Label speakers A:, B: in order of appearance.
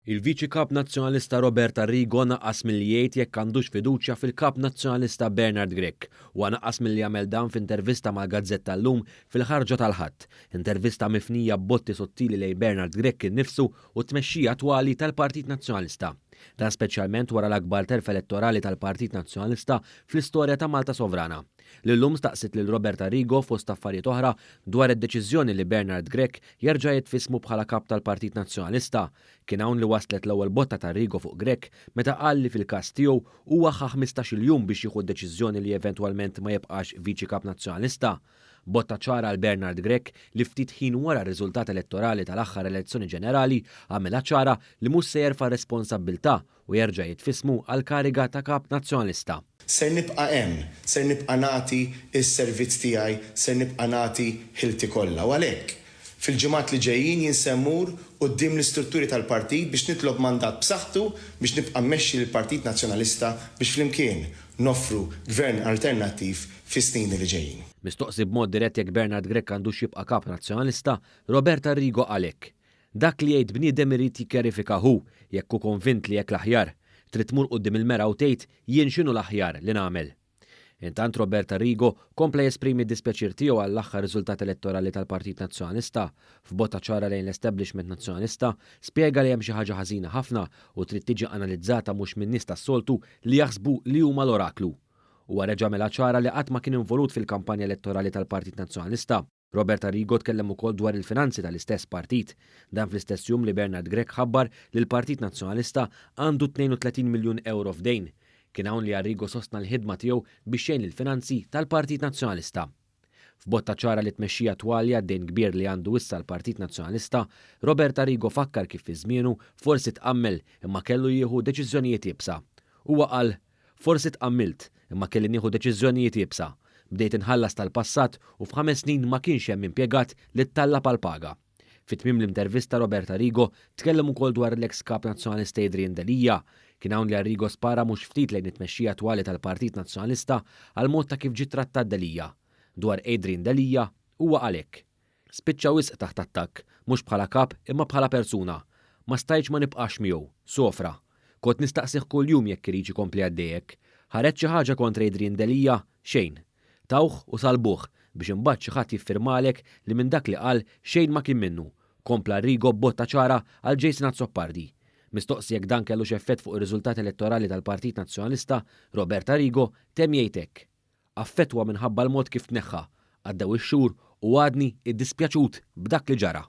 A: Il-Viċi Kap Nazzjonalista Robert Arrigo naqqas milli jgħid jekk għandux fiduċja fil-Kap Nazzjonalista Bernard Grech u naqqas milli jagħmel dan f'intervista mal-Gazzetta llum fil-ħarġa tal-Ħadd, intervista mifnija b'botti sottili lejn Bernard Grech innifsu u t-tmexxija attwali tal-Partit Nazzjonalista. Dan speċjalment wara l-akbar terf elettorali tal-Partit Nazzjonalista fl-istorja ta' Malta Sovrana. Lillum staqsit lil Robert Arrigo fost affarijiet oħra dwar id-deċiżjoni li Bernard Grech jerġa' jitfismu bħala kap tal-Partit Nazzjonalista. Kien hawn li waslet l-ewwel botta ta' Arrigo fuq Grech meta qal li fil-każ tiegħu huwa ħa 15-il jum biex jieħu d-deċiżjoni li eventwalment ma jibqax viċi kap nazzjonalista. Botta ċara għal Bernard Grech li ftit ħin wara r-riżultat elettorali tal-aħħar elezzjoni ġenerali għamilha ċara li mhux se jerfa' responsabbiltà u jerġa' jitfismu għal kariga ta' kap nazzjonalista.
B: Ser nibqa' hemm, ser nibqa' nagħti s-servizz tiegħi, ser nibqa' nagħti ħilti kollha. U għalhekk fil-ġimgħat li ġejjin jinsemmur quddiem l-istrutturi tal-partit biex nitlob mandat b'saħħtu biex nibqa' mmexxi l-Partit Nazzjonalista biex flimkien noffru gvern alternattiv fis-snin li ġejjin.
A: Mistoqsi b'mod dirett jekk Bernard Grech għandux jibqa' kap nazzjonalista, Robert Arrigo għalhekk. Dak li jgħid bniedem irid jikkjarifika hu jekk hu konvint li jekk l-aħjar trid tmur quddiem il-mera u tgħid jien x'inhu l-aħjar li nagħmel. Intant Robert Arrigo kompla jesprimi d-dispjaċir tiegħu għall-aħħar riżultat elettorali tal-Partit Nazzjonalista. F'botta ċara lejn l-establishment nazzjonalista spjega li hemm xi ħaġa ħażina ħafna u trid tiġi analizzata mhux minn nies tas-soltu li jaħsbu li huma l-oraklu. Huwa reġa' mela ċara li qatt ma kien involut fil-kampanja elettorali tal-Partit Nazzjonalista. Robert Arrigo tkellem ukoll dwar il-finanzi tal-istess partit. Dan fl-istess jum li Bernard Grech ħabbar li l-Partit Nazzjonalista għandu 32 miljun euro f'dejn. Kien hawn li Arrigo sostna l-ħidma tiegħu biex xejn il-finanzi tal-Partit Nazzjonalista. F'botta ċara li tmexxija twali għad-dejn kbir li għandu issa l-Partit Nazzjonalista, Robert Arrigo fakkar kif fi żmienu forsi tqammel imma kellu jieħu deċiżjonijiet jibsa. Huwa qal forsi tqammilt imma kelli nieħu deċiżjonijiet jibsa. Bdejt inħallas tal-passat u f'5 snin ma kienx hemm impjegat li ttalla pal-paga. Fit-tmiem l-intervista Robert Arrigo tkellem ukoll dwar l-eks kap nazzjonalista Adrian Delija. Kien hawn li Arrigo spara mhux ftit lejn it-tmexxija twali tal-Partit Nazzjonalista għal mod ta' kif ġiet trattat Delija. Dwar Adrian Delija huwa għalhekk. Spiċċa wisq taħt attakk, mhux bħala kap imma bħala persuna. Ma stajtx ma nibqax miegħu, sofra. Kont nistaqsih kuljum jekk irid ikompli għaddejjek. Ħareġ xi ħaġa kontra Adrian Delija xejn. Tawħ u salbuh biex imbagħad xi ħadd jiffirmalek li minn dak li qal xejn ma kien minnu. Kompla Arrigo b'botta ċara għal Jason Azzopardi. Mistoqsi jekk dan kellu x'effett fuq ir-riżultati elettorali tal-Partit Nazzjonalista, Robert Arrigo temm jgħid hekk. Affettwa minħabba l-mod kif tneħħa, għaddew ix-xhur u għadni iddispjaċut b'dak li ġara.